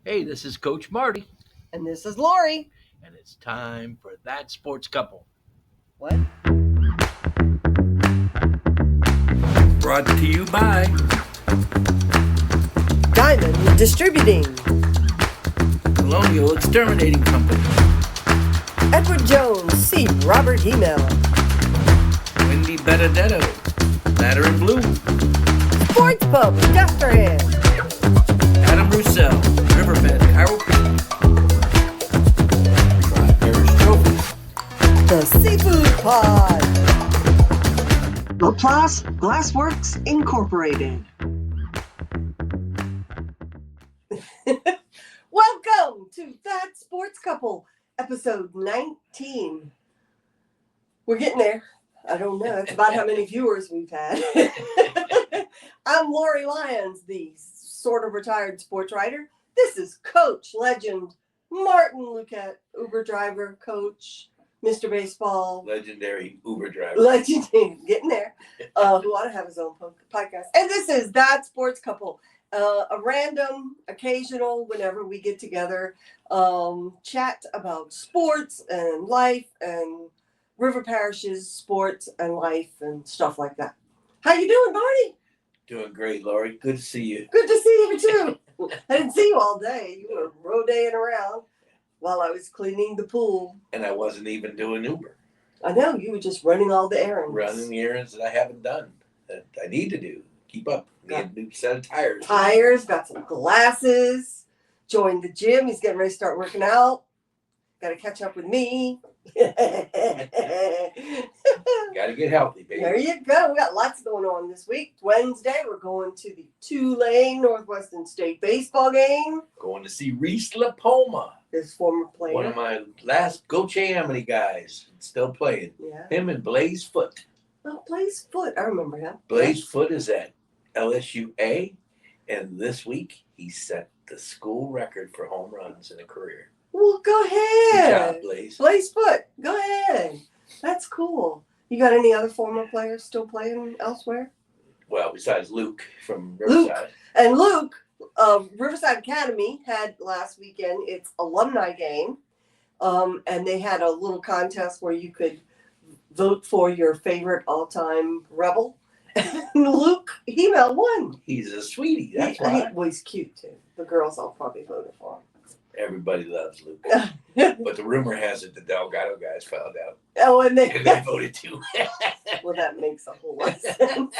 Hey, this is Coach Marty, And this is Lori. and it's time for That Sports Couple. What? Brought to you by Diamond Distributing. Colonial Exterminating Company, Edward Jones, C. Robert Email. Wendy Benedetto, Ladder and Blue, Sports Pub, Dufferin. Adam Roussel, Riverbend, Chiropractic, Tri-Parish Trophies, The Seafood Pod. Laplace Glassworks Incorporated. Welcome to That Sports Couple, episode 19. We're getting there. I don't know. It's about how many viewers we've had. I'm Lori Lyons, the sort of retired sports writer. This is Coach Legend Martin Luquette, Uber driver, coach, Mr. Baseball. legendary Uber driver. Legendary, getting there. Who ought to have his own podcast. And this is That Sports Couple. A random, occasional, whenever we get together, chat about sports and life and River Parish's sports and life and stuff like that. How you doing, Marty? Doing great, Lori. Good to see you. Good to see you too. I didn't see you all day. You were rodaying around while I was cleaning the pool. And I wasn't even doing Uber. I know, you were just running all the errands. Running the errands that I haven't done, that I need to do. Keep up. Need a new set of tires. Tires, got some glasses, joined the gym. He's getting ready to start working out. Got to catch up with me. Got to get healthy, baby. There you go. We got lots going on this week. Wednesday, we're going to the Tulane Northwestern State baseball game. Going to see Reese Lapoma, His former player. one of my last Go Chamonix guys, still playing. Yeah. Him and Blaze Foot. Well, Blaze Foot. I remember him. Blaze Foot is at LSUA, and this week he set the school record for home runs in a career. Well, go ahead. Good job, Blaze. Blaze Foot. Go ahead. That's cool. You got any other former players still playing elsewhere? Well, besides Luke from Riverside. And Luke, Riverside Academy had last weekend its alumni game, and they had a little contest where you could vote for your favorite all-time Rebel. And Luke, he won. He's a sweetie. That's why. Well, he's cute too. The girls all probably voted for him. Everybody loves Luke. But the rumor has it the Delgado guys found out. Oh, and And they voted too. well, that makes a whole lot of sense.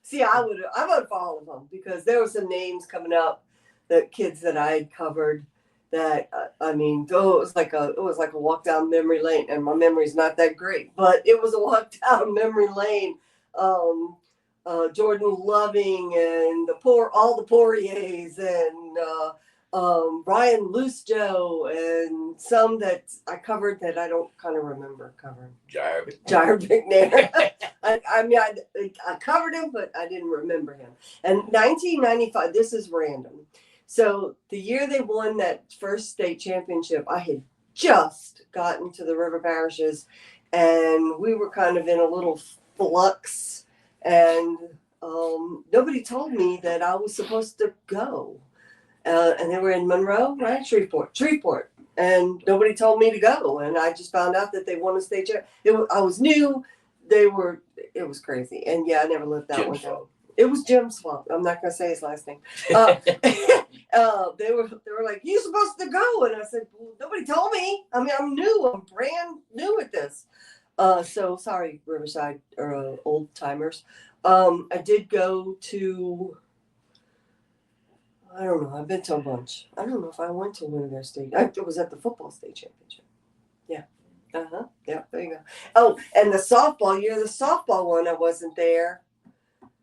See, I voted for all of them because there were some names coming up, that kids that I had covered. That it was like a walk down memory lane, and my memory's not that great, but it was a walk down memory lane. Jordan Loving and all the Poiriers and Brian Lusto and some that I covered that I don't kind of remember covering. Jair McNair. I covered him, but I didn't remember him. And 1995, this is random. So the year they won that first state championship, I had just gotten to the River Parishes, and we were kind of in a little flux, and nobody told me that I was supposed to go. And they were in Monroe, right? Shreveport. And nobody told me to go, and I just found out that they won a state championship. I was new. It was crazy. And yeah, I never lived that one down. It was Jim Swamp. I'm not going to say his last name. They were like, "You're supposed to go," and I said, well, "Nobody told me. I mean, I'm new. I'm brand new at this." So sorry, Riverside or old timers. I did go to. I don't know. I've been to a bunch. I don't know if I went to one of their state. It was at the football state championship. Yeah. Yeah. There you go. Oh, and the softball one, I wasn't there.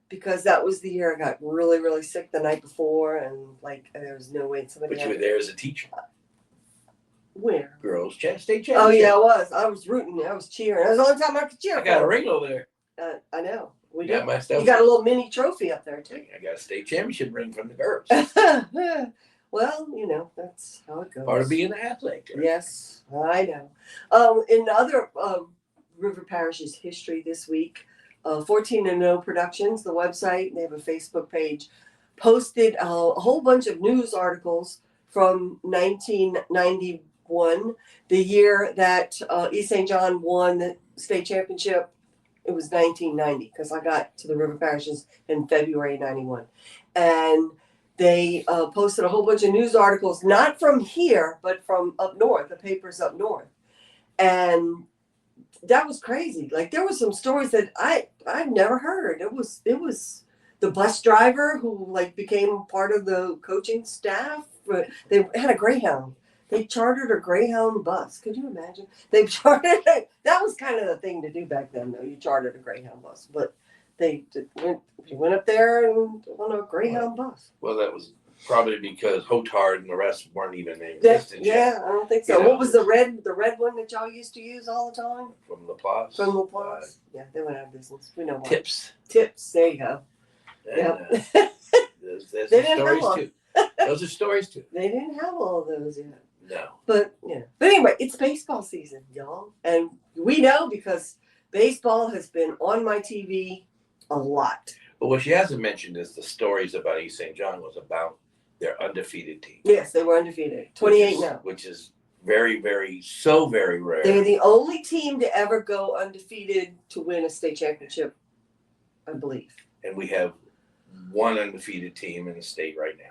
Because that was the year I got really, really sick the night before, and there was no way somebody. But you were there as a teacher. Where? Girls state championship. Oh yeah, I was. I was rooting. I was cheering. That was the only time I could cheer. I got a ring over there. I know. We got my stuff. You got a little mini trophy up there too. I got a state championship ring from the girls. Well, that's how it goes. Part of being an athlete. Right? Yes, I know. In other River Parish's history this week. 14 and 0 Productions, the website. They have a Facebook page. posted a whole bunch of news articles from 1991, the year that East St. John won the state championship. It was 1990 because I got to the River Parishes in February 91. And they posted a whole bunch of news articles, not from here, but from up north, the papers up north. And that was crazy. Like there were some stories that I'd never heard. It was the bus driver who like became part of the coaching staff. They had a Greyhound. They chartered a Greyhound bus. Could you imagine? They chartered that was kind of the thing to do back then, though. You chartered a Greyhound bus, but they went up there and on a Greyhound bus. Well, that was probably because Hotard and the rest weren't even in existence yet. Yeah, I don't think so. You know, what was the red one that y'all used to use all the time? From LaPlace. From LaPlace. Yeah, they went out of business. We know why. Tips. There you go. And, Yeah. There's They some didn't stories have too. Those are stories too. They didn't have all of those yet. No. But yeah. But anyway, it's baseball season, y'all. And we know because baseball has been on my TV a lot. But what she hasn't mentioned is the stories about East St. John was about their undefeated team. Yes, they were undefeated. 28 now. Which is very, very, so very rare. They're the only team to ever go undefeated to win a state championship, I believe. And we have one undefeated team in the state right now.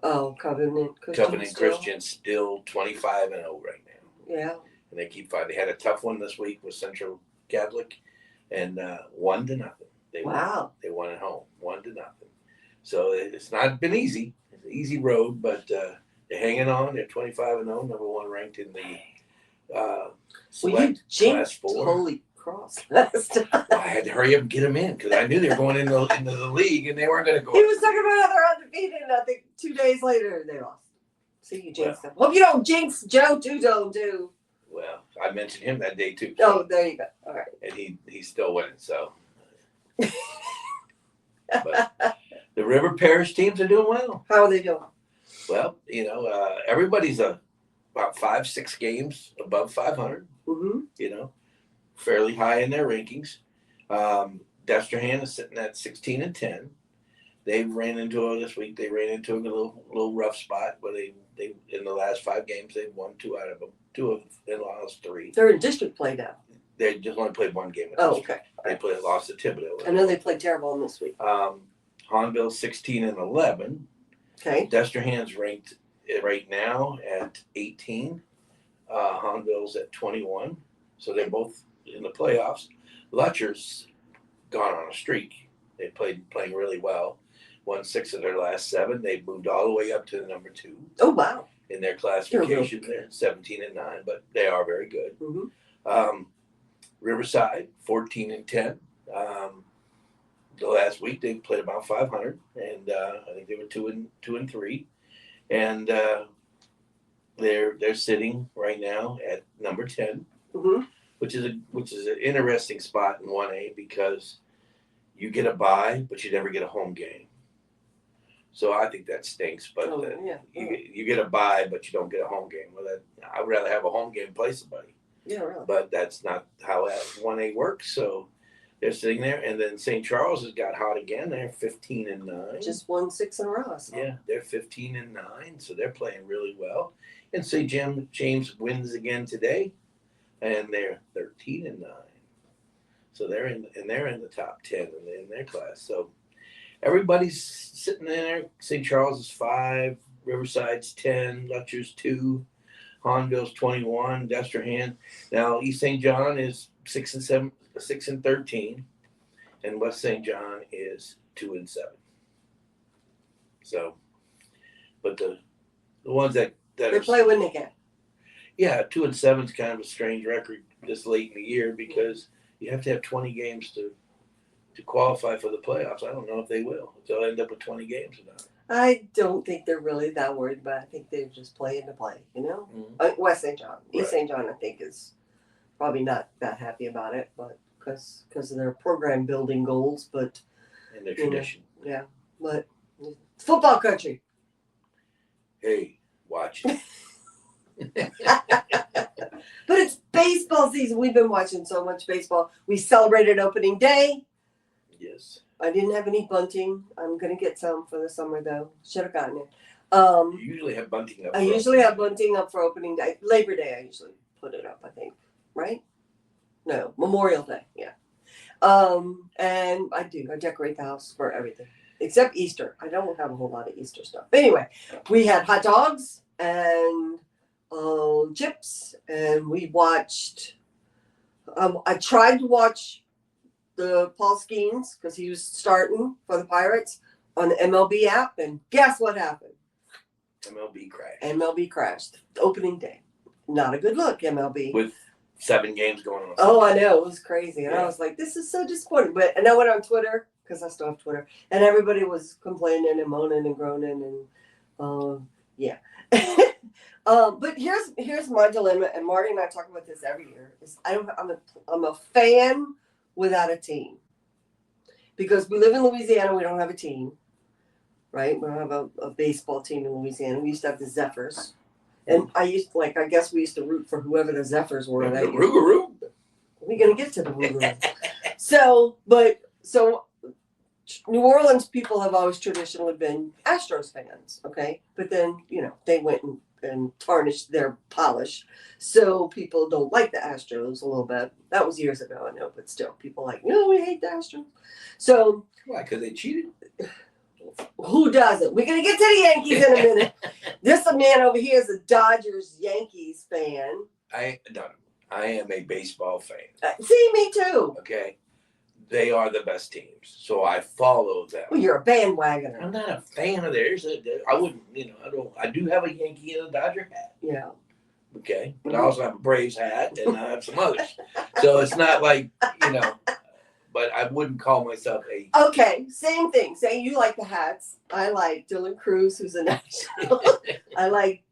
Oh, Covenant Christian still 25-0 right now. Yeah. And they keep fighting. They had a tough one this week with Central Catholic, and 1-0. Wow. They won at home, 1-0. So it's not been easy. It's an easy road, but they're hanging on. They're 25-0, number one ranked in the select class 4. Holy cross! Last time. I had to hurry up and get them in because I knew they were going into the league and they weren't going to go. He was talking about they're undefeated, and I think 2 days later they lost. See, you jinxed them. Hope you don't jinx Joe too. Well, I mentioned him that day too. Oh, there you go. All right. And he's still winning. So, but the River Parish teams are doing well. How are they doing? Well, everybody's about 5-6 games above 500. Mm-hmm. Fairly high in their rankings. Destrehan is sitting at 16-10. They ran into this week. They ran into a little rough spot where they in the last 5 games they've won 2 out of them. 2 of them and lost 3. They're in district play now. They just only played 1 game. Oh, okay. They lost to Thibodeau. I know they played terrible this week. Hahnville's 16-11. Okay. Destrehan's ranked right now at 18. Hahnville's at 21. So they're both in the playoffs. Lutcher's gone on a streak. They playing really well. Won 6 of their last 7. They've moved all the way up to the number 2. Oh wow! In their classification. They're 17-9, but they are very good. Mm-hmm. Riverside 14-10. The last week they played about 500, and I think they were 2-3, and they're sitting right now at number 10. Mm-hmm. Which is an interesting spot in 1A because you get a bye, but you never get a home game. So I think that stinks. But you get a bye, but you don't get a home game. Well, I'd rather have a home game and play somebody. Yeah, really. But that's not how 1A works. So they're sitting there, and then St. Charles has got hot again. They're 15-9. Just won 6 in a row. So. Yeah, they're 15-9, so they're playing really well. And St. James wins again today. And they're 13-9, so they're in the top 10 in their class. So everybody's sitting there. St. Charles is 5, Riverside's 10, Lutcher's 2, Hahnville's 21, Destrehan. Now East St. John is 6-13, and West St. John is 2-7. So, but the ones that they play when they can. Yeah, 2-7 is kind of a strange record this late in the year because you have to have 20 games to qualify for the playoffs. I don't know if they will. If they'll end up with 20 games or not. I don't think they're really that worried, but I think they're just playing to play, Mm-hmm. West St. John. East St. John, I think, is probably not that happy about it, but because of their program building goals, but and their tradition. Yeah, but it's football country. Hey, watch it. But it's baseball season. We've been watching so much baseball. We celebrated opening day. Yes. I didn't have any bunting. I'm gonna get some for the summer though. Should have gotten it. You usually have bunting up. I usually have bunting up for opening day. Labor Day, I usually put it up. I think, right? No, Memorial Day. Yeah. And I do. I decorate the house for everything except Easter. I don't have a whole lot of Easter stuff. But anyway, we had hot dogs and chips, and we watched. I tried to watch the Paul Skeens because he was starting for the Pirates on the MLB app, and guess what happened? MLB crashed. MLB crashed. Opening day. Not a good look, MLB. With 7 games going on. Oh, I know. It was crazy. And Yeah. I was like, this is so disappointing. And I went on Twitter, because I still have Twitter, and everybody was complaining and moaning and groaning. And yeah. But here's my dilemma, and Marty and I talk about this every year. Is I'm a fan without a team. Because we live in Louisiana, we don't have a team. Right? We don't have a baseball team in Louisiana. We used to have the Zephyrs. And I guess we used to root for whoever the Zephyrs were. The Rougarou. We're going to get to the Rougarou. So New Orleans people have always traditionally been Astros fans, okay? But then, they went and tarnished their polish. So people don't like the Astros a little bit. That was years ago, I know, but still, people we hate the Astros. So. Why? Because they cheated? Who doesn't? We're going to get to the Yankees in a minute. This man over here is a Dodgers-Yankees fan. I am a baseball fan. See, me too. Okay? They are the best teams. So I follow them. Well, you're a bandwagoner. I'm not a fan of theirs. I wouldn't, I do have a Yankee and a Dodger hat. Yeah. Okay? But I also have a Braves hat and I have some others. So it's not like, but I wouldn't call myself a. Okay, same thing. Say you like the hats. I like Dylan Cruz, who's a national. I like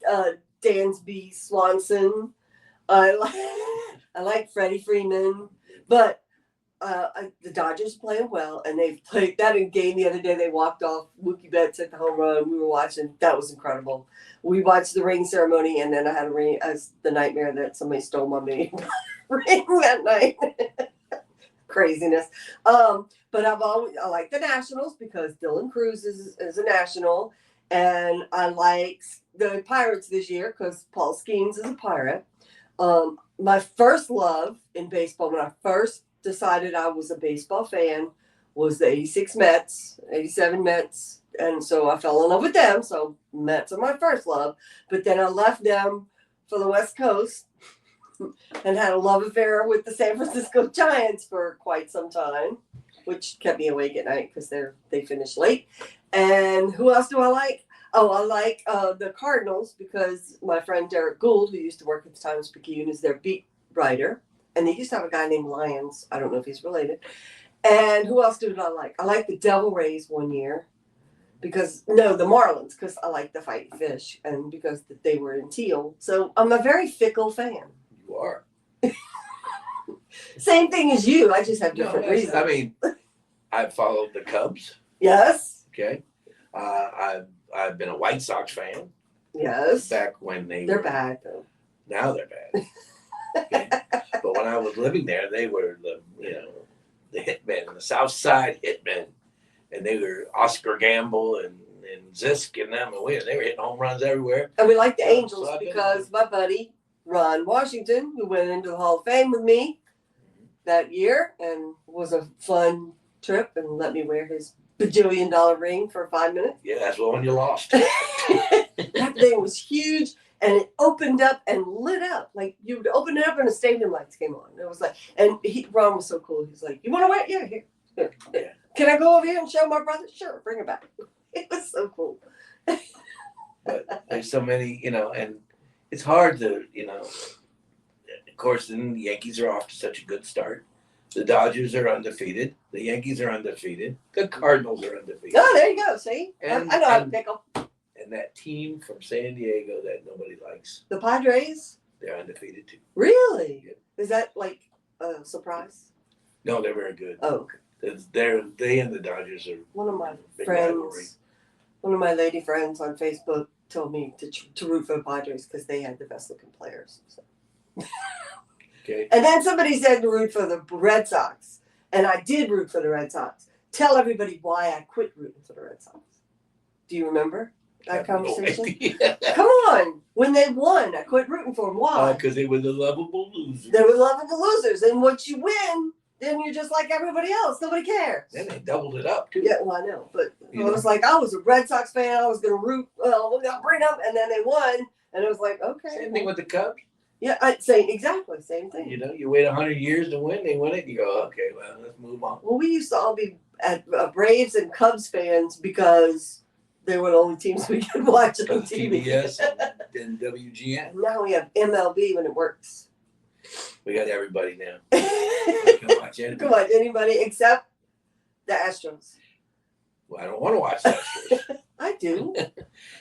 Dansby Swanson. I like Freddie Freeman. But the Dodgers playing well, and they've played that in game the other day. They walked off. Mookie Betts hit the home run. We were watching. That was incredible. We watched the ring ceremony, and then I had the nightmare that somebody stole my ring that night. Craziness. But I like the Nationals because Dylan Cruz is a National, and I like the Pirates this year because Paul Skeens is a Pirate. My first love in baseball, when I first decided I was a baseball fan, was the 86 Mets, 87 Mets, and so I fell in love with them. So Mets are my first love, but then I left them for the West Coast and had a love affair with the San Francisco Giants for quite some time, which kept me awake at night because they finished late. And who else do I like? Oh, I like the Cardinals because my friend Derek Gould, who used to work at the Times-Picayune, is their beat writer. And they used to have a guy named Lyons. I don't know if he's related. And who else did I like? I like the Devil Rays one year the Marlins, because I like the Fighting Fish and because they were in teal. So I'm a very fickle fan. You are. Same thing as you. I just have different reasons. I mean, I followed the Cubs. Yes. Okay. I've been a White Sox fan. Yes. Back when they're bad though. Now they're bad. Okay. But when I was living there, they were the hitmen, the South Side hitmen, and they were Oscar Gamble and Zisk and them, and they were hitting home runs everywhere. And we like the Angels because my buddy Ron Washington, who went into the Hall of Fame with me that year, and was a fun trip, and let me wear his bajillion-dollar ring for 5 minutes. Yeah, that's the one you lost. That thing was huge. And it opened up and lit up. Like, you would open it up and the stadium lights came on. It was like, and Ron was so cool. He's like, you want to wear it? Yeah, here. Yeah. Can I go over here and show my brother? Sure, bring it back. It was so cool. But there's so many, and it's hard to, of course, then the Yankees are off to such a good start. The Dodgers are undefeated. The Yankees are undefeated. The Cardinals are undefeated. Oh, there you go. See? I know how to pick them. And that team from San Diego that nobody likes, The Padres? they're undefeated too. Really? Yeah. Is that like a surprise? No, they're very good. Oh, okay. They and the Dodgers are One of my big friends, rivalry. one of my lady friends on Facebook told me to root for the Padres because they had the best looking players. So. Okay. And then somebody said to root for the Red Sox. And I did root for the Red Sox. tell everybody why I quit rooting for the Red Sox. Do you remember that conversation? No Come on. When they won, I quit rooting for them. Why? Because they were the lovable losers. They were lovable losers. And once you win, then you're just like everybody else. Nobody cares. Then they doubled it up, too. Yeah, well, I know. But it was like, I was a Red Sox fan. I was going to root. Well, we're going to bring them. And then they won. And it was like, okay. Same thing with the Cubs. Yeah, I'd say exactly. Same thing. You know, you wait 100 years to win. They win it. You go, okay, well, let's move on. Well, we used to all be at Braves and Cubs fans because they were the only teams we could watch on TV. TBS and WGN. Now we have MLB when it works. We got everybody now. You can watch anybody. Come on, anybody except the Astros. Well, I don't want to watch that shit. I do.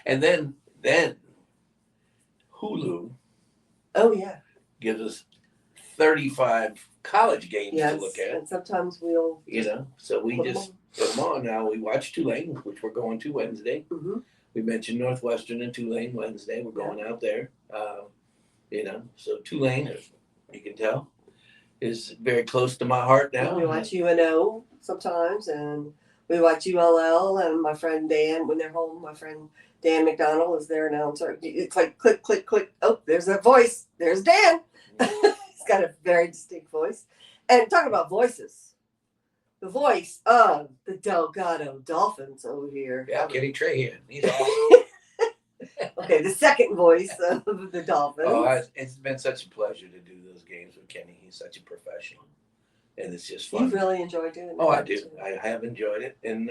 And then Hulu Oh yeah. gives us 35 college games Yes. to look at. And sometimes we'll. You know, so we put 'em just put them on. Now we watch Tulane, which we're going to Wednesday. on. Mm-hmm. We mentioned Northwestern and Tulane Wednesday. We're going out there. You know, so Tulane, as you can tell, is very close to my heart now. We watch UNO sometimes, and we watch ULL. And my friend Dan, when they're home, my friend Dan McDonald is their announcer. It's like click, click, click. Oh, there's that voice. There's Dan. He's got a very distinct voice. And talking about voices, the voice of the Delgado Dolphins over here. Yeah, Kenny Trahan. He's awesome. Okay, the second voice of the Dolphins. Oh, it's been such a pleasure to do those games with Kenny. He's such a professional, and it's just fun. You really enjoy doing that? Oh, I do. I have enjoyed it, and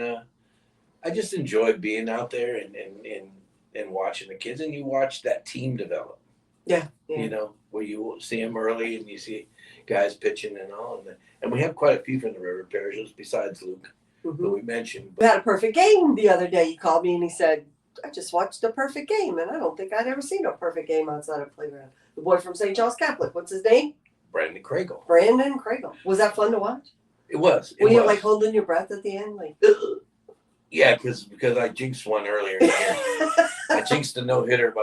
I just enjoy being out there and watching the kids. And you watch that team develop. Yeah. You know, where you see them early and you see guys pitching and all, and we have quite a few from the River Parishes besides Luke, Mm-hmm. who we mentioned. We had a perfect game the other day. He called me and he said, I just watched a perfect game, and I don't think I'd ever seen a perfect game outside of playground. The boy from St. Charles Catholic, what's his name? Brandon Craigle. Brandon Craigle. Was that fun to watch? It was. Were you like holding your breath at the end? Like, Yeah, because I jinxed one earlier in the year. I jinxed a no hitter by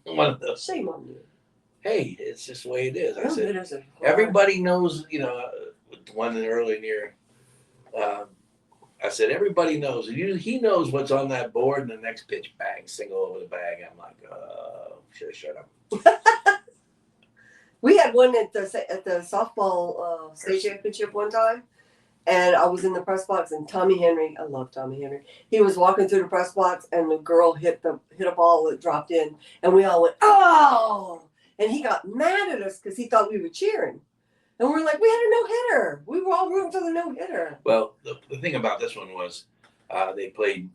one of those. shame on you. Hey, it's just the way it is. I No said hitters are hard. everybody knows. You know, with the one early in the year. I said everybody knows. He knows what's on that board, and the next pitch, bang, single over the bag. I'm like, should have shut up. We had one at the softball state championship one time, and I was in the press box, and Tommy Henry, I love Tommy Henry. He was walking through the press box, and the girl hit a ball that dropped in, and we all went, oh! And he got mad at us because he thought we were cheering. And we're like, we had a no-hitter. We were all rooting for the no-hitter. Well, the thing about this one was they played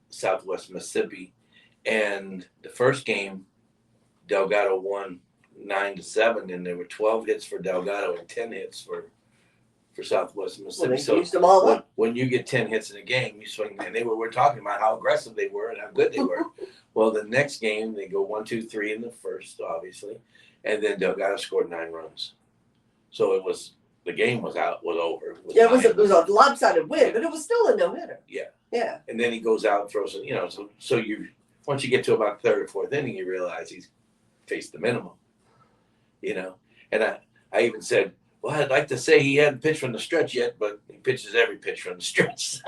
Southwest Mississippi, and the first game, Delgado won 9-7, and there were 12 hits for Delgado and 10 hits for Southwest Mississippi. Well, they so used them all up. when you get 10 hits in a game, you swing, and we're talking about how aggressive they were and how good they were. Well, the next game, they go 1, 2, 3 in the first, obviously, and then Delgado scored 9 runs. So the game was over. Yeah, it was a lopsided win, but it was still a no-hitter. Yeah. Yeah. And then he goes out and throws it, so you once you get to about third or fourth inning, you realize he's faced the minimum, And I even said, well, I'd like to say he hadn't pitched from the stretch yet, but he pitches every pitch from the stretch.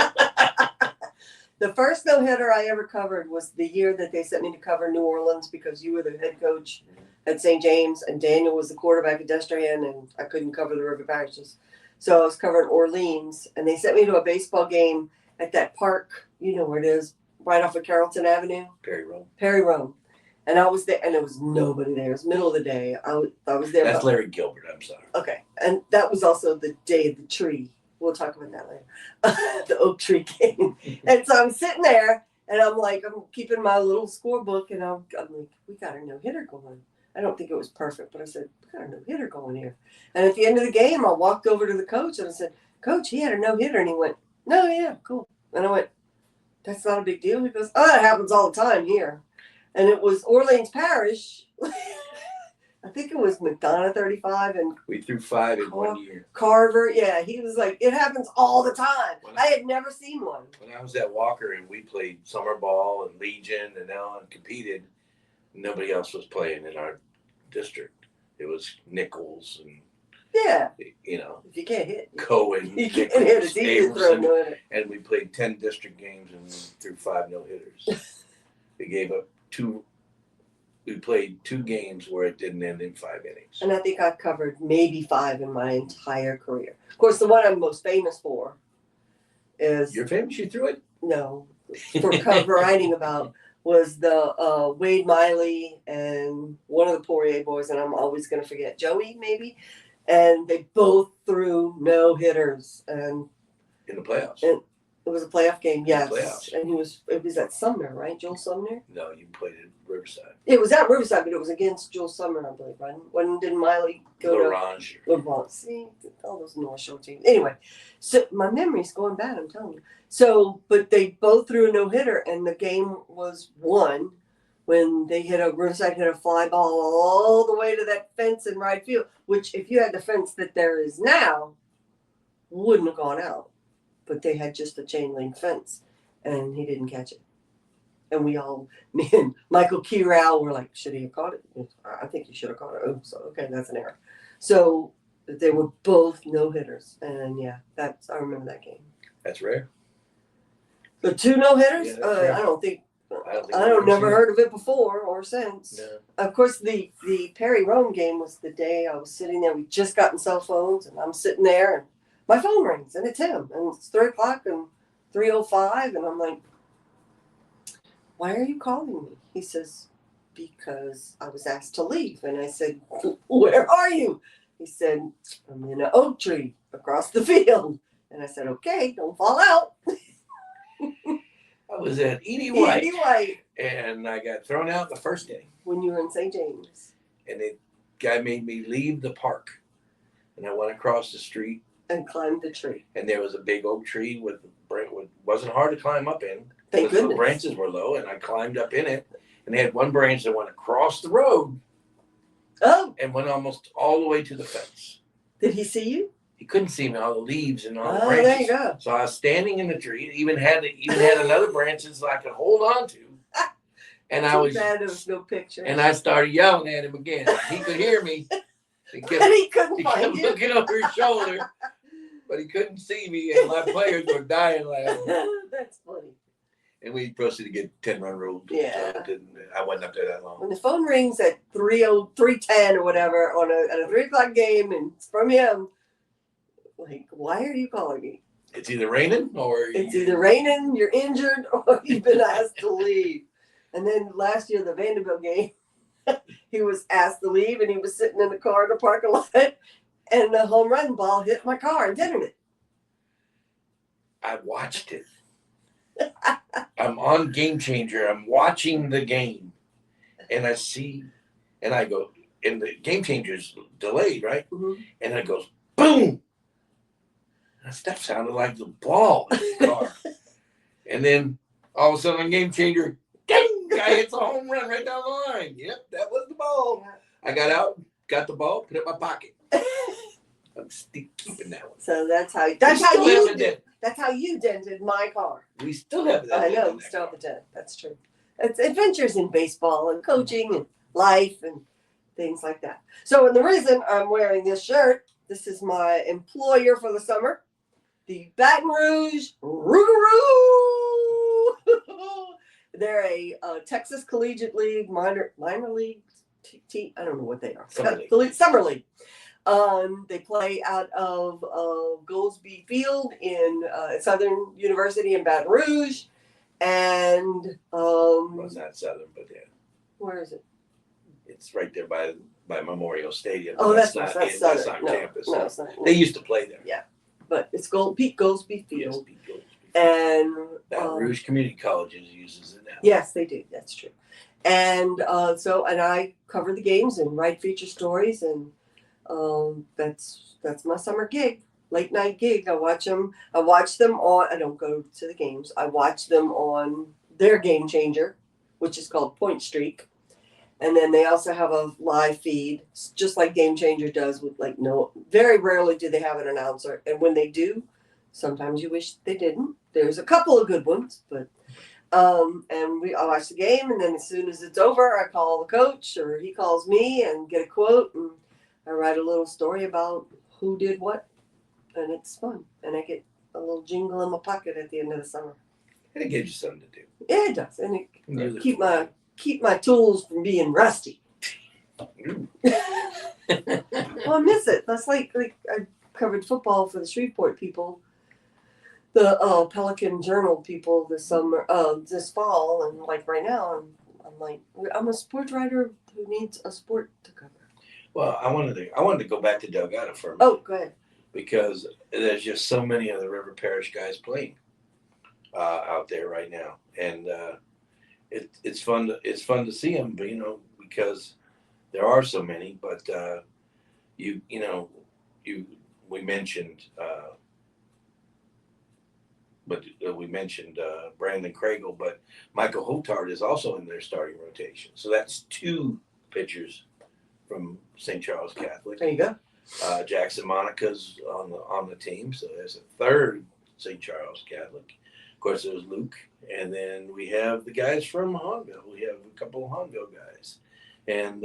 The first no-hitter I ever covered was the year that they sent me to cover New Orleans because you were the head coach at St. James, and Daniel was the quarterback at Destrehan, and I couldn't cover the River Parishes. So I was covering Orleans, and they sent me to a baseball game at that park, you know where it is, right off of Carrollton Avenue. Perry Rome. And I was there, and there was nobody there. It was middle of the day. I was there. That's Larry Gilbert, I'm sorry. Okay. And that was also the day of the tree. We'll talk about that later. The oak tree game. And so I'm sitting there, and I'm keeping my little scorebook, and I'm like, we got a no-hitter going. I don't think it was perfect, but I said, we got a no-hitter going here. And at the end of the game, I walked over to the coach, and I said, Coach, he had a no-hitter. And he went, no, yeah, cool. And I went, that's not a big deal. He goes, oh, that happens all the time here. And it was Orleans Parish. I think it was McDonough 35 and we threw 5 in 1 year. Carver. Yeah, he was like, it happens all the time. I had never seen one. When I was at Walker and we played summer ball and Legion and Allen competed, nobody else was playing in our district. It was Nichols and Yeah. You know, If you can't hit, Cohen, you can't hit. It's easy to throw a Abramson, no-hitter. and we played 10 district games and threw 5 no-hitters. We gave up 2. We played 2 games where it didn't end in 5 innings. And I think I've covered maybe 5 in my entire career. Of course, the one I'm most famous for is You're famous? You threw it? no, for writing about was the Wade Miley and one of the Poirier boys, and I'm always going to forget Joey maybe, and they both threw no hitters, and In the playoffs? it was a playoff game, yes, Playoffs. and it was at Sumner, right, Joel Sumner? No, you played at Riverside. It was at Riverside, but it was against Joel Sumner, I believe, right? When did Miley go to? L'Orange. LeBron. See, all those North Shore teams. Anyway, so my memory's going bad, I'm telling you. So, but they both threw a no-hitter, and the game was won when Riverside hit a fly ball all the way to that fence in right field, which if you had the fence that there is now, wouldn't have gone out. But they had just a chain link fence, and he didn't catch it. And me and Michael Kirau were like, should he have caught it? I think he should have caught it. Oh, so okay, that's an error. So they were both no hitters, and yeah, I remember that game. That's rare. The 2 no hitters? Yeah, that's right. I don't think I don't never heard of it before or since. No. Of course, the Perry Rome game was the day I was sitting there. We just gotten cell phones, and I'm sitting there, and my phone rings, and it's him, and it's 3:00 and 3:05, and I'm like, why are you calling me? He says, because I was asked to leave. And I said, where are you? He said, I'm in an oak tree across the field. And I said, okay, don't fall out. I was at Edie White. Edie White. And I got thrown out the first day. When you were in St. James. And the guy made me leave the park. And I went across the street. And climbed the tree. And there was a big oak tree with wasn't hard to climb up in. Thank because goodness. The branches were low, and I climbed up in it. And they had one branch that went across the road. Oh. And went almost all the way to the fence. Did he see you? He couldn't see me, all the leaves and all the Oh, branches. there you go. So I was standing in the tree. It even had another branches that I could hold on to. And I Too was bad there was no picture. and I started yelling at him again. He could hear me. He kept, And he couldn't he find kept you. looking over his shoulder, but he couldn't see me. And my players were dying laughing. That's funny. And we proceeded to get 10-run rules. Yeah. So I wasn't up there that long. When the phone rings at 3:10 or whatever at a 3:00 game, and it's from him, like, why are you calling me? It's either raining or It's either raining, you're injured, or you've been asked to leave. And then last year, the Vanderbilt game, he was asked to leave, and he was sitting in the car in the parking lot, and the home run ball hit my car, didn't it? I watched it. I'm on Game Changer. I'm watching the game, and I see, and I go, and the Game Changer's delayed, right? Mm-hmm. And it goes boom. That sounded like the ball in the car. And then all of a sudden, on Game Changer, ding! Guy hits a home run right down the line. Yep, that was the ball. I got out, got the ball, put it in my pocket. I'm still keeping that one. So that's how you dented my car. We still have that. I know, we still have the dent. That's true. It's adventures in baseball and coaching and life and things like that. So, and the reason I'm wearing this shirt, this is my employer for the summer, the Baton Rouge Rougarou. They're a Texas Collegiate League minor league team. I don't know what they are. Summer league. They play out of Goldsby Field in Southern University in Baton Rouge, and well, it's not Southern, but yeah. Where is it? It's right there by Memorial Stadium. Oh, that's not Southern. campus. No, it's not. They used to play there. Yeah, but it's Goldsby Field. Yes, And Baton Rouge Community Colleges uses it now. yes, they do. That's true. And and I cover the games and write feature stories, and that's my summer gig, late night gig. I watch them on. I don't go to the games. I watch them on their Game Changer, which is called Point Streak, and then they also have a live feed, just like Game Changer does. With very rarely do they have an announcer, and when they do, sometimes you wish they didn't. There's a couple of good ones, but I watch the game, and then as soon as it's over, I call the coach or he calls me and get a quote, and I write a little story about who did what, and it's fun. And I get a little jingle in my pocket at the end of the summer. And it gives you something to do. Yeah, it does, and You it look keep my tools from being rusty. Ooh. Well, I miss it. That's like I covered football for the Shreveport people, the Pelican Journal people this summer, this fall, and like right now, I'm like I'm a sports writer who needs a sport to cover. Well, I wanted to go back to Delgado for a minute. Oh, go ahead. Because there's just so many of the River Parish guys playing out there right now, and it's fun to see them. But because there are so many. But we mentioned Brandon Craigle, but Michael Hotard is also in their starting rotation. So that's 2 pitchers from St. Charles Catholic. There you go. Jackson Monica's on the team, so there's a 3rd St. Charles Catholic. Of course, there's Luke, and then we have the guys from Honville. We have a couple of Honville guys, and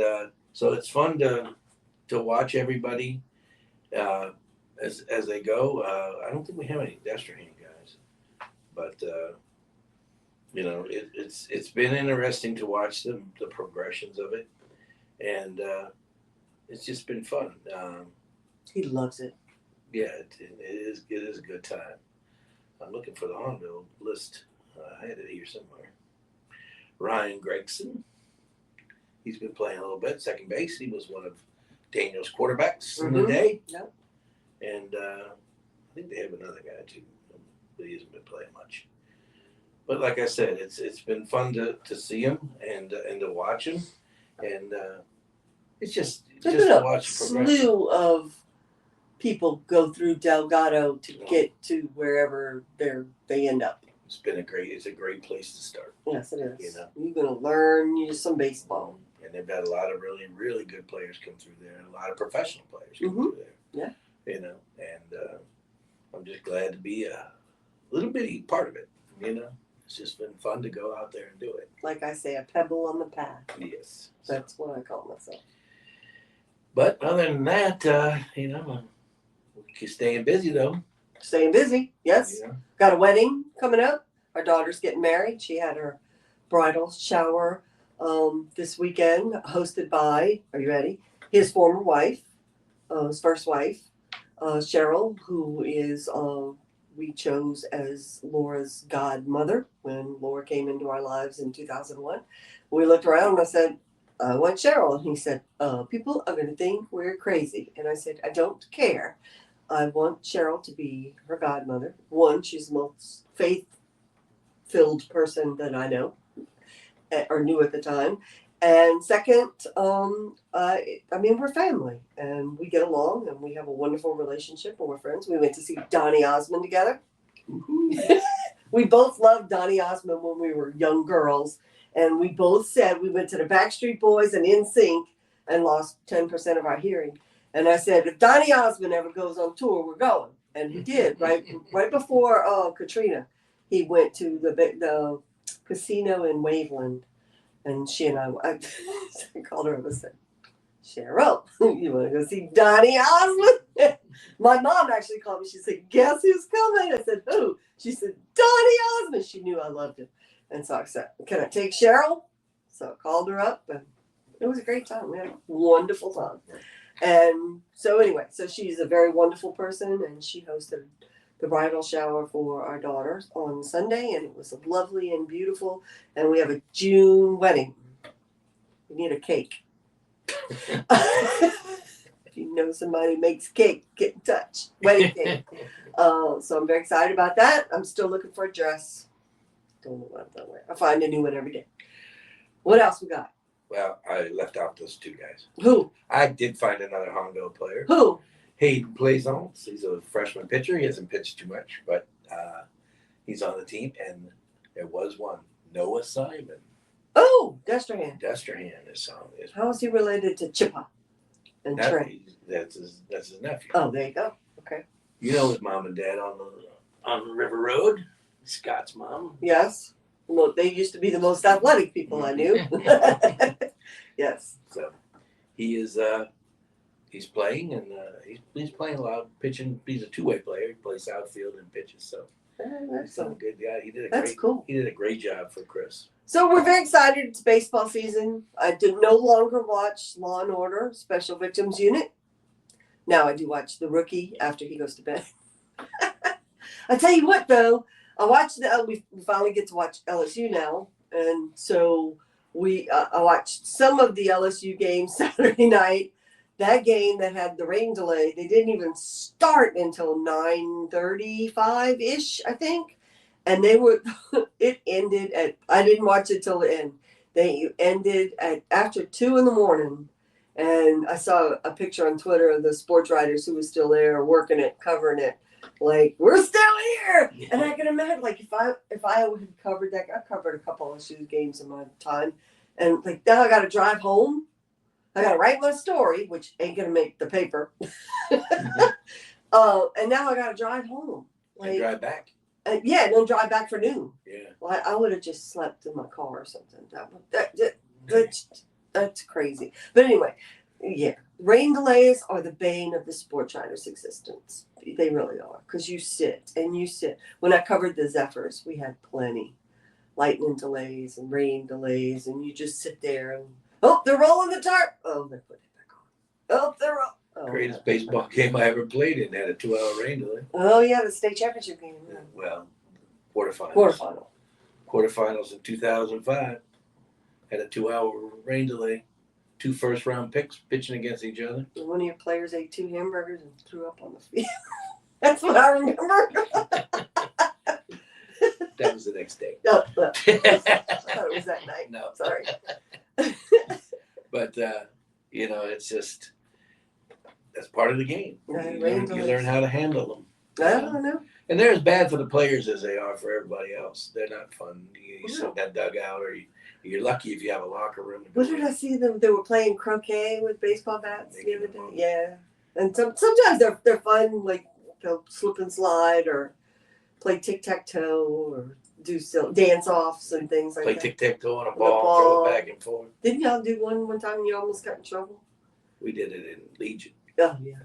so it's fun to watch everybody as they go. I don't think we have any Destrehan guys, but it's been interesting to watch the progressions of it, and it's just been fun. He loves it. Yeah, it is a good time. I'm looking for the Honville list. I had it here somewhere. Ryan Gregson. He's been playing a little bit. Second base. He was one of Daniel's quarterbacks in the day. Yep. And I think they have another guy too, but he hasn't been playing much. But like I said, it's been fun to see him and to watch him, and it's just to watch the progression. Slew of people go through Delgado to get to wherever they end up. It's a great place to start. Yes, it is. You're gonna learn some baseball. And they've got a lot of really, really good players come through there, and a lot of professional players come through there. Yeah. And I'm just glad to be a little bitty part of it. It's just been fun to go out there and do it. Like I say, a pebble on the path. Yes. That's what I call myself. But other than that, we're staying busy though. Staying busy, yes. Got a wedding coming up. Our daughter's getting married. She had her bridal shower this weekend, hosted by, are you ready? His former wife, his first wife, Cheryl, who is we chose as Laura's godmother when Laura came into our lives in 2001. We looked around and I said, I want Cheryl. And he said, people are going to think we're crazy. And I said, I don't care. I want Cheryl to be her godmother. One, she's the most faith-filled person that I know or knew at the time. And second, we're family and we get along and we have a wonderful relationship and we're friends. We went to see Donny Osmond together. We both loved Donny Osmond when we were young girls. And we both said we went to the Backstreet Boys and NSYNC and lost 10% of our hearing. And I said, if Donny Osmond ever goes on tour, we're going. And he did. Right before Katrina, he went to the casino in Waveland. And she and I called her up and said, Cheryl, you want to go see Donny Osmond? My mom actually called me. She said, guess who's coming? I said, who? She said, Donny Osmond. She knew I loved him. And so I said, can I take Cheryl? So I called her up and it was a great time. We had a wonderful time. And so anyway, so she's a very wonderful person and she hosted the bridal shower for our daughter on Sunday and it was lovely and beautiful. And we have a June wedding. We need a cake. If you know somebody who makes cake, get in touch. Wedding cake. So I'm very excited about that. I'm still looking for a dress. Don't know what I'm gonna wear. I find a new one every day. What else we got? Well, I left out those 2 guys. Who? I did find another Hongo player. Who? Hayden Plaisance. He's a freshman pitcher. He hasn't pitched too much, but he's on the team. And there was one, Noah Simon. Oh, Destrehan. Destrehan is How is he related to Chippa and Trey? That's his nephew. Oh, there you go. Okay. You know his mom and dad on the River Road. Scott's mom. Yes. Well, they used to be the most athletic people I knew. Yes. So he is he's playing, and he's playing a lot, pitching. He's a two-way player. He plays outfield and pitches, so he's done a good guy. That's cool. He did a great job for Chris. So we're very excited. It's baseball season. I do no longer watch Law and Order Special Victims Unit. Now I do watch The Rookie after he goes to bed. I tell you what, though, we finally get to watch LSU now, and so I watched some of the LSU games Saturday night. That game that had the rain delay, they didn't even start until 9:35-ish, I think. And it ended I didn't watch it till the end. They ended after 2 a.m. And I saw a picture on Twitter of the sports writers who was still there working it, covering it. Like, we're still here. Yeah. And I can imagine, like, if I had covered that, I've covered a couple of LSU games in my time. And, like, now I got to drive home. I got to write my story, which ain't going to make the paper. And now I got to drive home. Like, and drive back. And then drive back for noon. Yeah. Well, I would have just slept in my car or something. That's crazy. But anyway, yeah. Rain delays are the bane of the sports writer's existence. They really are. Because you sit and you sit. When I covered the Zephyrs, we had plenty. Lightning delays and rain delays. And you just sit there and, oh, they're rolling the tarp. Oh, they put it back on. Oh, they're rolling. Oh, greatest baseball game I ever played in had a 2-hour rain delay. Oh, yeah, the state championship game. Yeah. Well, quarterfinals in 2005 had a 2-hour rain delay. 2 first-round picks pitching against each other. One of your players ate 2 hamburgers and threw up on the field. That's what I remember. That was the next day. No, I thought it was that night. No, sorry. But it's just that's part of the game. Right, you learn how to handle them. I don't know. And they're as bad for the players as they are for everybody else. They're not fun. You sit in that dugout, or you're lucky if you have a locker room. What did I see them? They were playing croquet with baseball bats the other day. Yeah, and sometimes they're fun. Like they'll slip and slide, or play tic-tac-toe, or do dance offs and things like that. Play tic-tac-toe on a ball, throw it back and forth. Didn't y'all do one time and you almost got in trouble? We did it in Legion. Oh yeah.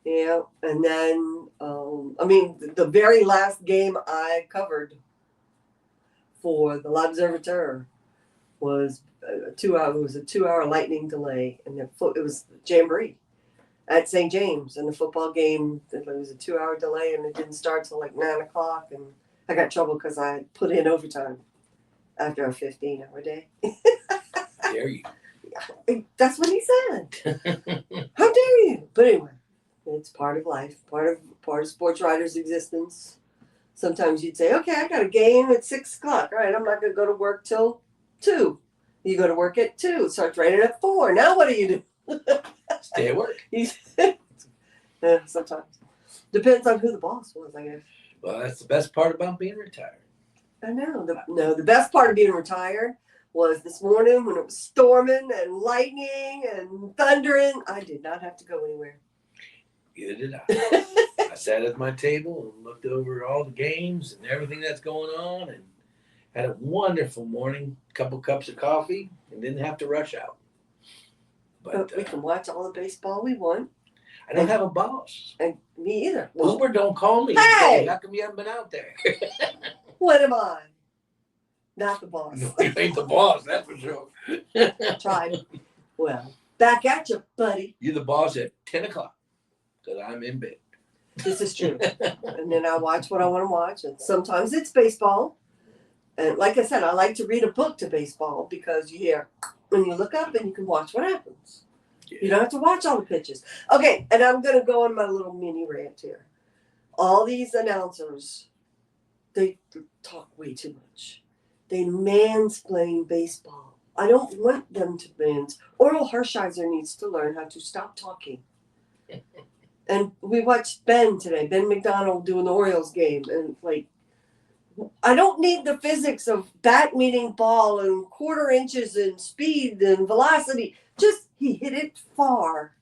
Yeah, and then the very last game I covered for the L'Observateur was a 2-hour. It was a 2-hour lightning delay, and it was Jamboree at St. James, and the football game. It was a 2-hour delay, and it didn't start till like 9 o'clock, and I got in trouble because I put in overtime after a 15-hour day. Dare you? That's what he said. How dare you? But anyway. It's part of life, part of sports writer's existence. Sometimes you'd say, okay, I got a game at 6 o'clock. All right, I'm not going to go to work till 2. You go to work at 2. It starts raining at 4. Now what do you do? Stay at work. Yeah, sometimes. Depends on who the boss was, I guess. Well, that's the best part about being retired. I know. The best part of being retired was this morning when it was storming and lightning and thundering. I did not have to go anywhere. Neither did I. I sat at my table and looked over all the games and everything that's going on, and had a wonderful morning, couple cups of coffee, and didn't have to rush out. But we can watch all the baseball we want. I don't have a boss. And me either. Uber don't call me. Hey! How come you haven't been out there? What am I? Not the boss. No, you ain't the boss, that's for sure. Tried. Well, back at you, buddy. You're the boss at 10 o'clock. Because I'm in bed. This is true. And then I watch what I want to watch. And sometimes it's baseball. And like I said, I like to read a book to baseball because you hear, when you look up and you can watch what happens. Yeah. You don't have to watch all the pitches. Okay, and I'm going to go on my little mini rant here. All these announcers, they talk way too much. They mansplain baseball. I don't want them to mansplain. Oral Hershiser needs to learn how to stop talking. And we watched Ben McDonald doing the Orioles game. And like, I don't need the physics of bat meeting ball and quarter inches and speed and velocity. Just, he hit it far.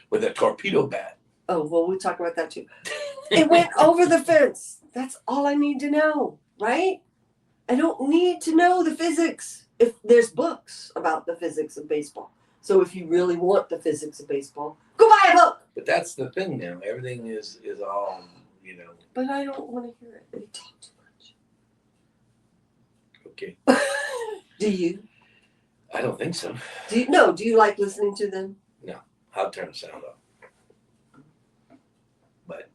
With a torpedo bat. Oh, well, we'll talk about that too. It went over the fence. That's all I need to know, right? I don't need to know the physics if there's books about the physics of baseball. So if you really want the physics of baseball, go buy a book. But that's the thing now. Everything is all, But I don't want to hear it. They talk too Okay. much. Do you? I don't think so. Do you like listening to them? No. I'll turn the sound off. But,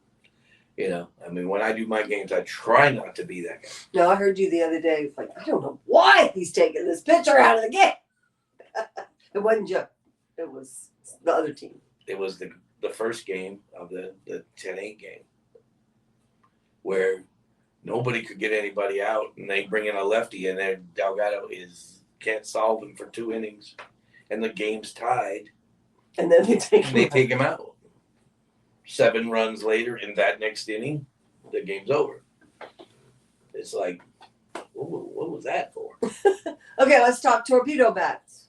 when I do my games, I try not to be that guy. No, I heard you the other day. It's like, I don't know why he's taking this pitcher out of the game. It wasn't Joe. It was the other team. It was the first game of the 10-8 game where nobody could get anybody out, and they bring in a lefty, and their Delgado can't solve him for 2 innings, and the game's tied. And then they take him out. 7 runs later, in that next inning, the game's over. It's like, what was that for? Okay, let's talk torpedo bats.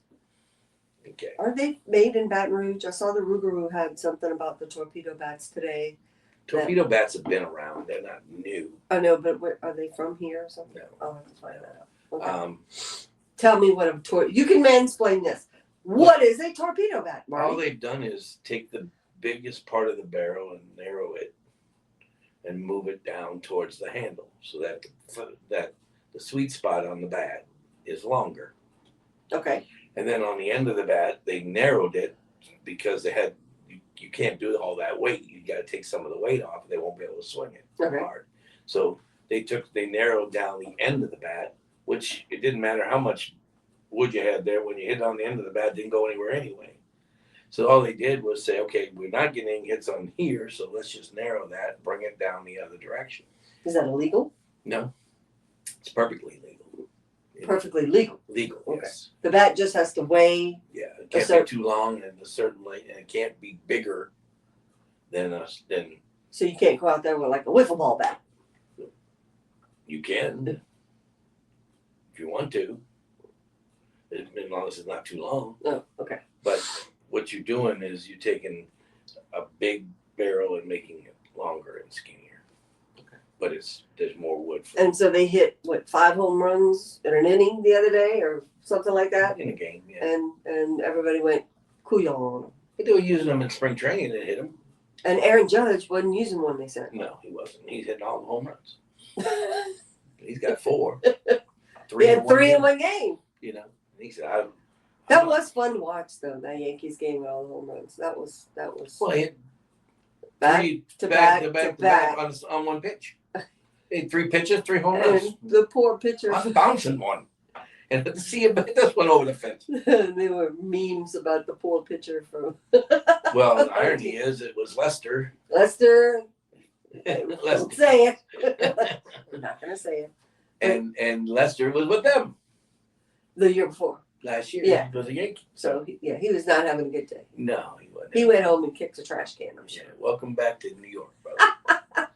Okay. Are they made in Baton Rouge? I saw the Rougarou had something about the torpedo bats today. Torpedo bats have been around. They're not new. I know, but are they from here or something? No. I'll have to find that out. Okay. Tell Tell me what a you can mansplain this. What is a torpedo bat, Marty? All they've done is take the biggest part of the barrel and narrow it and move it down towards the handle so that the sweet spot on the bat is longer. Okay. And then on the end of the bat, they narrowed it because they had you can't do all that weight. You got to take some of the weight off. They won't be able to swing it hard. So they narrowed down the end of the bat, which it didn't matter how much wood you had there. When you hit it on the end of the bat, it didn't go anywhere anyway. So all they did was say, okay, we're not getting hits on here, so let's just narrow that and bring it down the other direction. Is that illegal? No, it's perfectly legal. Perfectly legal. Legal, Okay. yes. The bat just has to weigh. Yeah, it can't be too long and a certain length, and it can't be bigger than us. Then So you can't go out there with like a wiffle ball bat. you can, if you want to, as long as it's not too long. Oh, okay. But what you're doing is you're taking a big barrel and making it longer and skinnier. But there's more wood for And so they hit 5 home runs in an inning the other day or something like that. in a game, yeah. And everybody went couillon on them. But they were using them in spring training and hit them. And Aaron Judge wasn't using one, they said. No, he wasn't. He's hitting all the home runs. He's got 4. He had 3 in one game. He said, That was fun to watch, though, that Yankees game with all the home runs. That was well, he hit back to back on one pitch. He had 3 pitches, 3 home runs. And the poor pitcher. I'm bouncing one. And to see him hit this one over the fence. There were memes about the poor pitcher from Well, the irony is it was Lester. Lester. Lester. Don't say it. I'm not going to say it. And Lester was with them The year before. last year. Yeah. He was a Yankee. So, he was not having a good day. No, he wasn't. He went home and kicked a trash can, I'm sure. Yeah, welcome back to New York, brother.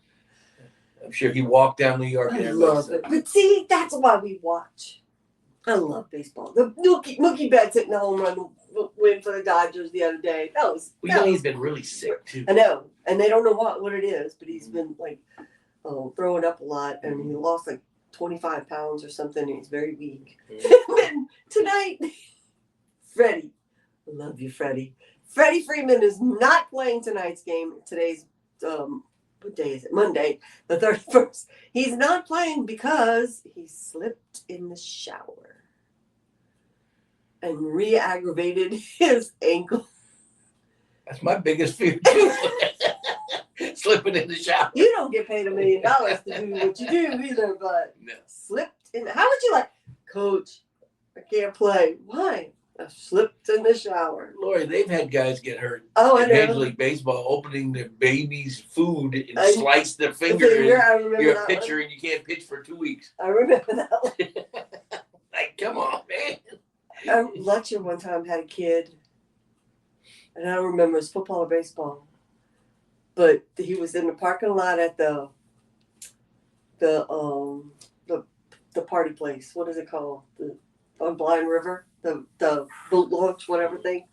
I'm sure he walked down New York. I and love it. But see, that's why we watch. I love baseball. The Mookie Betts hitting the home run win for the Dodgers the other day. That was. He's been really sick too. I know, and they don't know what it is, but he's been throwing up a lot, and he lost 25 pounds or something, and he's very weak. And then tonight, Freddie, I love you, Freddie. Freddie Freeman is not playing tonight's game. Today's what day is it? Monday, the 31st. He's not playing because he slipped in the shower and re-aggravated his ankle. That's my biggest fear too. Slipping in the shower. You don't get paid $1 million to do what you do either, but No. slipped in. How would you Coach, I can't play. Why? I slipped in the shower. Lori, they've had guys get hurt Oh, I in Major know. League Baseball opening their baby's food and I- slice their I finger. remember You're a that pitcher and you can't pitch for 2 weeks. one. I remember that one. Like, come on, man. Our lecture one time had a kid, and I don't remember his football or baseball, but he was in the parking lot at the party place. What is it called? On Blind River, the boat launch, whatever thing.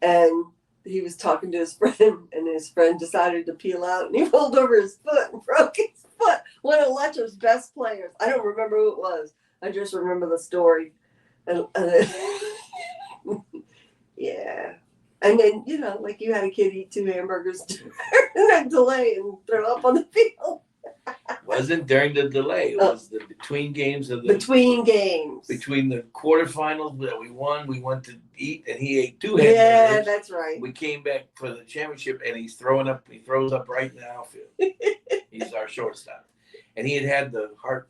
And he was talking to his friend, and his friend decided to peel out, and he rolled over his foot and broke his foot. One of Letcher's best players. I don't remember who it was. I just remember the story. And yeah, And then, like you had a kid eat 2 hamburgers during a delay and throw up on the field. Wasn't during the delay. It was the between games of the Between games. Between the quarterfinals that we went to eat, and he ate 2 hamburgers. Yeah, that's right. We came back for the championship, and he's throwing up. He throws up right in the outfield. He's our shortstop, and he had the heart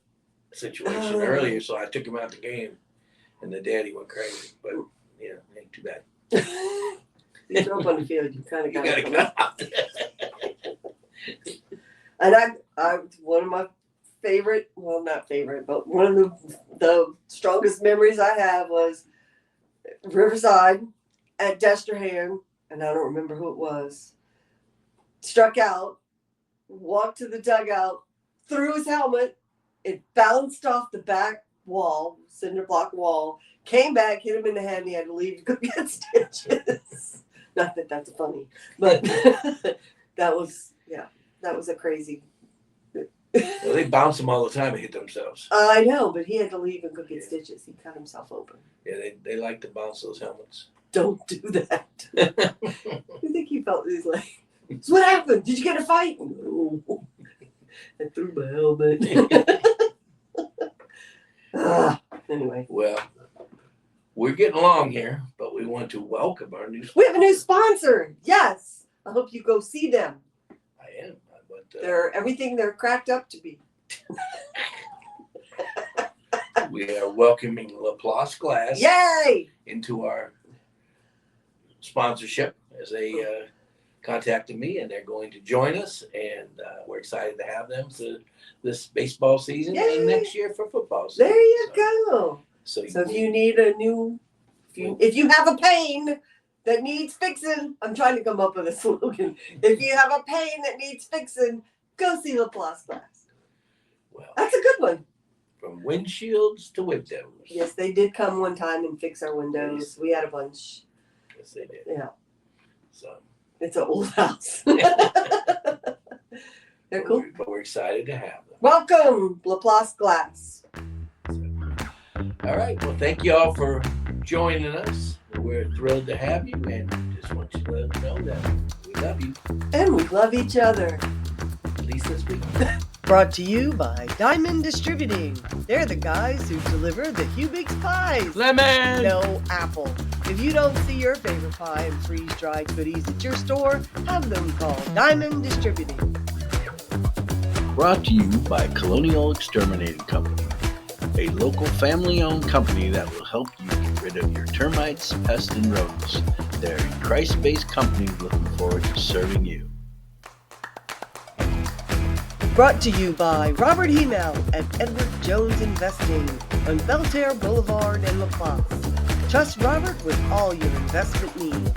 situation earlier, so I took him out the game, and the daddy went crazy. But ain't too bad. You throw up on the field, you kind of got to come out. And I one of my favorite, well, not favorite, but one of the strongest memories I have was Riverside at Destrehan, and I don't remember who it was, struck out, walked to the dugout, threw his helmet, it bounced off the back wall, cinder block wall, came back, hit him in the head, and he had to leave to go get stitches. Not that that's funny, but that was a crazy. Well, they bounce them all the time and hit themselves. I know, but he had to leave and go get stitches. He cut himself open. Yeah, they like to bounce those helmets. Don't do that. You think he felt he's like, so what happened? Did you get a fight? No. I threw my helmet. Anyway. Well, we're getting along here, but we want to welcome our new sponsor. We have a new sponsor. Yes. I hope you go see them. I am. But, they're everything they're cracked up to be. We are welcoming Laplace Glass. Yay! Into our sponsorship, as they contacted me, and they're going to join us, and we're excited to have them for this baseball season. Yay! And next year for football season. There you go. So if you need a new, if you have a pain that needs fixing, I'm trying to come up with a slogan. If you have a pain that needs fixing, go see Laplace Glass. Well, that's a good one. From windshields to windows. Yes, they did come one time and fix our windows. We had a bunch. Yes, they did. Yeah. So it's an old house. They're cool. But we're excited to have them. Welcome, Laplace Glass. All right. Well, thank you all for joining us. We're thrilled to have you, and just want you to let us know that we love you. And we love each other. At least this week. Brought to you by Diamond Distributing. They're the guys who deliver the Hubig's pies. Lemon! No apple. If you don't see your favorite pie and freeze-dried goodies at your store, have them call Diamond Distributing. Brought to you by Colonial Exterminating Company, a local family-owned company that will help you get rid of your termites, pests, and rodents. They're a Christ-based company looking forward to serving you. Brought to you by Robert Hemel at Edward Jones Investing on Belterre Boulevard in LaPlace. Trust Robert with all your investment needs.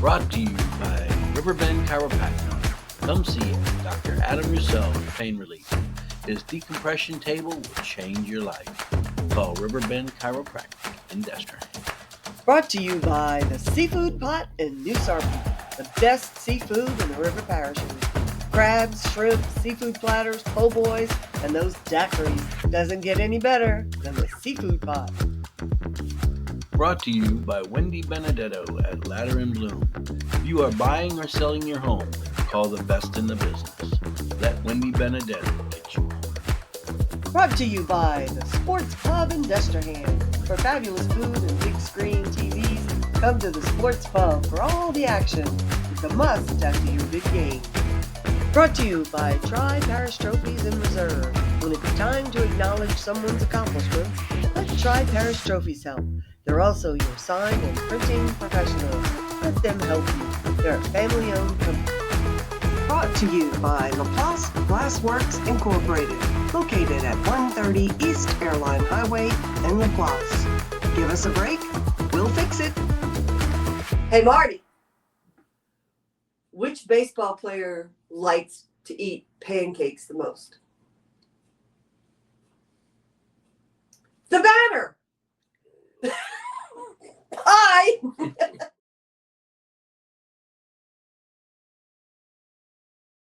Brought to you by Riverbend Chiropractic. Come see Dr. Adam Roussel for pain relief. His decompression table will change your life. Call Riverbend Chiropractic in Destrehan. Brought to you by the Seafood Pot in New Sarpy, the best seafood in the river parishes. Crabs, shrimp, seafood platters, po' boys, and those daiquiris. Doesn't get any better than the Seafood Pot. Brought to you by Wendy Benedetto at Ladder and Bloom. If you are buying or selling your home, call the best in the business. Let Wendy Benedetto get you home. Brought to you by the Sports Pub in Destrehan. For fabulous food and big screen TVs, come to the Sports Pub for all the action. It's a must after your big game. Brought to you by Tri-Parish Trophies in Reserve. When it's time to acknowledge someone's accomplishments, let Tri-Parish Trophies help. They're also your sign and printing professionals. Let them help you. They're a family-owned company. Brought to you by Laplace Glassworks Incorporated, located at 130 East Airline Highway in Laplace. Give us a break, we'll fix it. Hey, Marty. Which baseball player likes to eat pancakes the most? The batter. Pie.